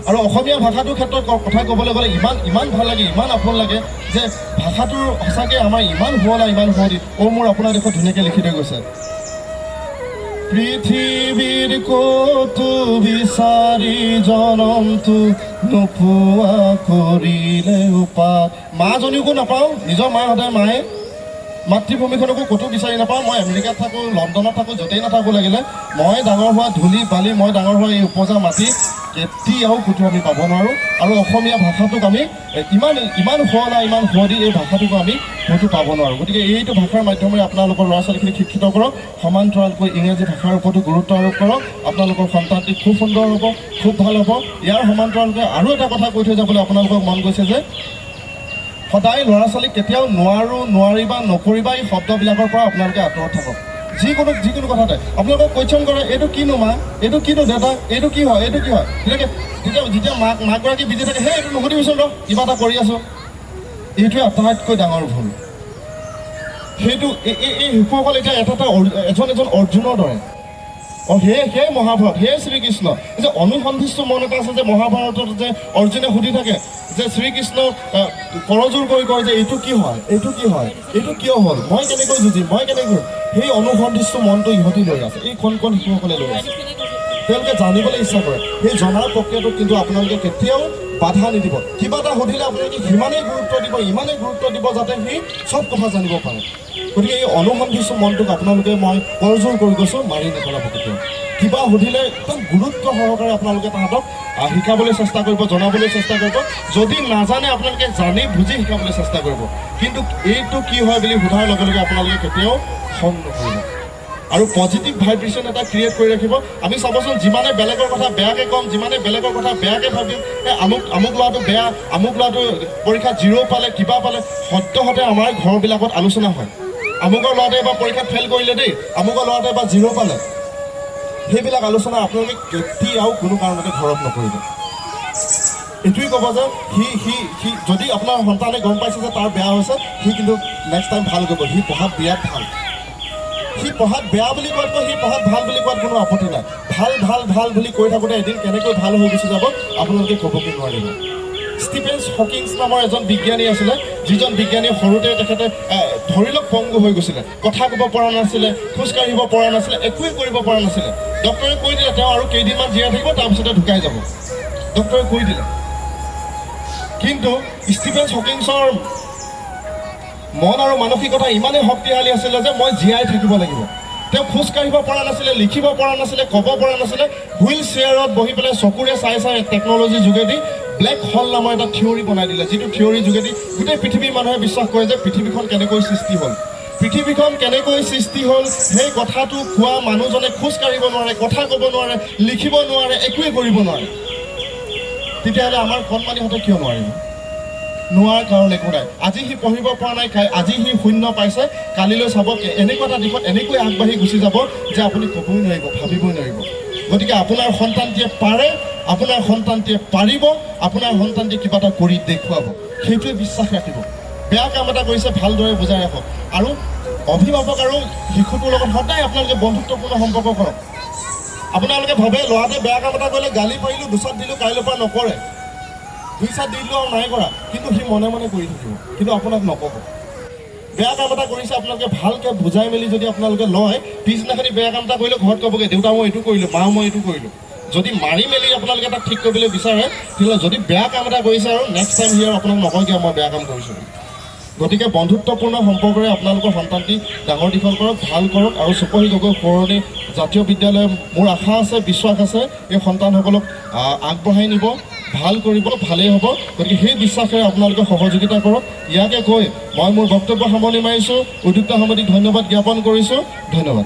আৰু অসমীয়া ভাষাটোৰ ক্ষেত্ৰত কথা ক'বলৈ গ'লে ইমান ভাল লাগে, ইমান আপোন লাগে যে ভাষাটোৰ সঁচাকৈ আমাৰ ইমান শুৱলা, ইমান শুৱনি। মোৰ আপোনাৰ দেশত ধুনীয়াকৈ লিখি থৈ গৈছে, পৃথিৱীৰ ক'তো বিচাৰি জনমটো নোপোৱা কৰিলে উপাত। মাজনীকো নাপাওঁ, নিজৰ মা সদায় মায়ে, মাতৃভূমিখনকো ক'তো বিচাৰি নাপাওঁ। মই আমেৰিকাত থাকোঁ, লণ্ডনত থাকোঁ, য'তেই নাথাকোঁ লাগিলে, মই ডাঙৰ হোৱা ধূলি বালি, মই ডাঙৰ হোৱা এই উপজা মাটি কেতিয়াও ক'তো আমি পাব নোৱাৰোঁ। আৰু অসমীয়া ভাষাটোক আমি ইমান শুৱলা, ইমান শুৱনি এই ভাষাটোক আমি ক'তো পাব নোৱাৰোঁ। গতিকে এইটো ভাষাৰ মাধ্যমেৰে আপোনালোকৰ ল'ৰা ছোৱালীখিনিক শিক্ষিত কৰক, সমান্তৰালকৈ ইংৰাজী ভাষাৰ ওপৰতো গুৰুত্ব আৰোপ কৰক। আপোনালোকৰ সন্তানটি খুব সুন্দৰ হ'ব, খুব ভাল হ'ব। ইয়াৰ সমান্তৰালকৈ আৰু এটা কথা কৈ থৈ যাবলৈ আপোনালোকক মন গৈছে যে সদায় ল'ৰা ছোৱালীক কেতিয়াও নোৱাৰোঁ, নোৱাৰিবা, নকৰিবা এই শব্দবিলাকৰ পৰা আপোনালোকে আঁতৰত থাকক। যিকোনো কথাতে আপোনালোকক কুৱেশ্যন কৰে, এইটো কিনো মা, এইটো কিনো দেউতা, এইটো কি হয়, এইটো কি হয়, যেতিয়া মাকগৰাকী বিজি থাকে, সেই এইটো নুসুধিবিচোন ৰ, কিবা এটা কৰি আছোঁ। এইটোৱে আটাইতকৈ ডাঙৰ ভুল। সেইটো এই শিশুসকল এতিয়া এজন অৰ্জুনৰ দৰে। সেই মহাভাৰত, সেই শ্ৰীকৃষ্ণ যে অনুসন্ধিষ্ট মন এটা আছে যে মহাভাৰতত যে অৰ্জুনে সুধি থাকে যে শ্ৰীকৃষ্ণক কৰজোৰ কৰি কয় যে এইটো কি হয়, এইটো কি হয়, এইটো কিয় হ'ল, মই কেনেকৈ যুঁজিম, মই কেনেকৈ, সেই অনুসন্ধিষ্ট মনটো ইহঁতি লৈ আছে, এই কণ শিশুসকলে লৈ আছে। তেওঁলোকে জানিবলৈ ইচ্ছা কৰে, সেই জনাৰ প্ৰক্ৰিয়াটোত কিন্তু আপোনালোকে কেতিয়াও বাধা নিদিব। কিবা এটা সুধিলে আপোনালোকে সিমানেই গুৰুত্ব দিব, ইমানেই গুৰুত্ব দিব যাতে সি চব কথা জানিব পাৰে। গতিকে এই অনুসন্ধিষ্ট মনটোক আপোনালোকে মই কৰজোৰ কৰি গৈছোঁ, মাৰি নেপেলাব কেতিয়াও। কিবা সুধিলে একদম গুৰুত্ব সহকাৰে আপোনালোকে তাহাঁতক শিকাবলৈ চেষ্টা কৰিব, জনাবলৈ চেষ্টা কৰিব। যদি নাজানে আপোনালোকে জানি বুজি শিকাবলৈ চেষ্টা কৰিব। কিন্তু এইটো কি হয় বুলি সোধাৰ লগে লগে আপোনালোকে কেতিয়াও খং নকৰিব আৰু পজিটিভ ভাইব্ৰেশ্যন এটা ক্ৰিয়েট কৰি ৰাখিব। আমি চাবচোন, যিমানে বেলেগৰ কথা বেয়াকৈ ক'ম, যিমানে বেলেগৰ কথা বেয়াকৈ ভাবিম, আমুক ল'ৰাটো বেয়া, আমুক ল'ৰাটো পৰীক্ষাত 0 পালে, কিবা পালে, সদ্যহতে আমাৰ ঘৰবিলাকত আলোচনা হয়। আমুকৰ ল'ৰাটোৱে এবাৰ পৰীক্ষাত ফেইল কৰিলে দেই, আমুকৰ ল'ৰাটোৱে এবাৰ 0 পালে। সেইবিলাক আলোচনা আপোনালোকে কেতিয়াও কোনো কাৰণতে ঘৰত নকৰিব। এইটোৱেই ক'ব যে সি যদি আপোনাৰ সন্তানে গম পাইছে যে তাৰ বেয়া হৈছে, সি কিন্তু নেক্সট টাইম ভাল কৰিব, সি পঢ়াত বিৰাট ভাল। সি পঢ়াত বেয়া বুলি কোৱাতকৈ সি পঢ়াত ভাল বুলি কোৱাত কোনো আপত্তি নাই। ভাল বুলি কৈ থাকোঁতে এদিন কেনেকৈ ভাল হৈ গুচি যাব আপোনালোকে ক'বগৈ নোৱাৰিব। ষ্টিফেন হকিংছ নামৰ এজন বিজ্ঞানী আছিলে, যিজন বিজ্ঞানী সৰুতে তেখেতে ধৰি লওক পংগু হৈ গৈছিলে, কথা ক'ব পৰা নাছিলে, খোজকাঢ়িব পৰা নাছিলে, একোৱেই কৰিব পৰা নাছিলে। ডক্টৰে কৈ দিলে তেওঁ আৰু কেইদিনমান জীয়াই থাকিব, তাৰপিছতে ঢুকাই যাব, ডক্টৰে কৈ দিলে। কিন্তু ষ্টিফেন হকিংছৰ মন আৰু মানসিকতা ইমানেই শক্তিশালী আছিলে যে মই জীয়াই থাকিব লাগিব। তেওঁ খোজকাঢ়িব পৰা নাছিলে, লিখিব পৰা নাছিলে, ক'ব পৰা নাছিলে। হুইল চেয়াৰত বহি পেলাই চকুৰে চাই টেকন'লজিৰ যোগেদি ব্লেক হোল নামৰ এটা থিয়ৰী বনাই দিলে, যিটো থিয়ৰীৰ যোগেদি গোটেই পৃথিৱীৰ মানুহে বিশ্বাস কৰে যে পৃথিৱীখন কেনেকৈ সৃষ্টি হ'ল। পৃথিৱীখন কেনেকৈ সৃষ্টি হ'ল সেই কথাটো কোৱা মানুহজনে খোজকাঢ়িব নোৱাৰে, কথা ক'ব নোৱাৰে, লিখিব নোৱাৰে, একোৱেই কৰিব নোৱাৰে। তেতিয়াহ'লে আমাৰ কণমানিহঁতে কিয় নোৱাৰিব? নোৱাৰাৰ কাৰণ একো নাই। আজি সি পঢ়িব পৰা নাই, আজি সি শূন্য পাইছে, কালিলৈ চাব এনেকুৱা এটা দিশত এনেকৈ আগবাঢ়ি গুচি যাব যে আপুনি ক'বই নোৱাৰিব, ভাবিবই নোৱাৰিব। গতিকে আপোনাৰ সন্তানটিয়ে পাৰে, আপোনাৰ সন্তানটিয়ে পাৰিব, আপোনাৰ সন্তানটিয়ে কিবা এটা কৰি দেখুৱাব, সেইটোৱে বিশ্বাস ৰাখিব। বেয়া কাম এটা কৰিছে ভালদৰে বুজাই ৰাখক। আৰু অভিভাৱক আৰু শিশুটোৰ লগত সদায় আপোনালোকে বন্ধুত্বপূৰ্ণ সম্পৰ্ক কৰক। আপোনালোকে ভাবে ল'ৰাটোৱে বেয়া কাম এটা কৰিলে গালি পাৰিলোঁ, দুচাত দিলোঁ, কাইলৈৰ পৰা নকৰে, 2 চাত দি দিলোঁ আৰু নাই কৰা, কিন্তু সি মনে মনে কৰি থাকিব, কিন্তু আপোনাক নক'ব। বেয়া কাম এটা কৰিছে আপোনালোকে ভালকৈ বুজাই মেলি যদি আপোনালোকে লয়, পিছদিনাখনি বেয়া কাম এটা কৰিলে ঘৰত ক'বগৈ, দেউতা মই এইটো কৰিলোঁ, মা মই এইটো কৰিলোঁ। যদি মাৰি মেলি আপোনালোকে তাক ঠিক কৰিবলৈ বিচাৰে, তেতিয়াহ'লে যদি বেয়া কাম এটা কৰিছে আৰু নেক্সট টাইম সি আৰু আপোনাক নকয় কিয় মই বেয়া কাম কৰিছোঁ। গতিকে বন্ধুত্বপূৰ্ণ সম্পৰ্কৰে আপোনালোকৰ সন্তানটি ডাঙৰ দীঘল কৰক, ভাল কৰক। আৰু চুপহী গগৈ সৰণি জাতীয় বিদ্যালয়, মোৰ আশা আছে, বিশ্বাস আছে, এই সন্তানসকলক আগবঢ়াই নিব, ভাল কৰিব, ভালেই হ'ব। গতিকে সেই বিশ্বাসেৰে আপোনালোকে সহযোগিতা কৰক। ইয়াকে কৈ মই মোৰ বক্তব্য সামৰণি মাৰিছোঁ। উদ্যোক্তা সমিতিক ধন্যবাদ জ্ঞাপন কৰিছোঁ। ধন্যবাদ।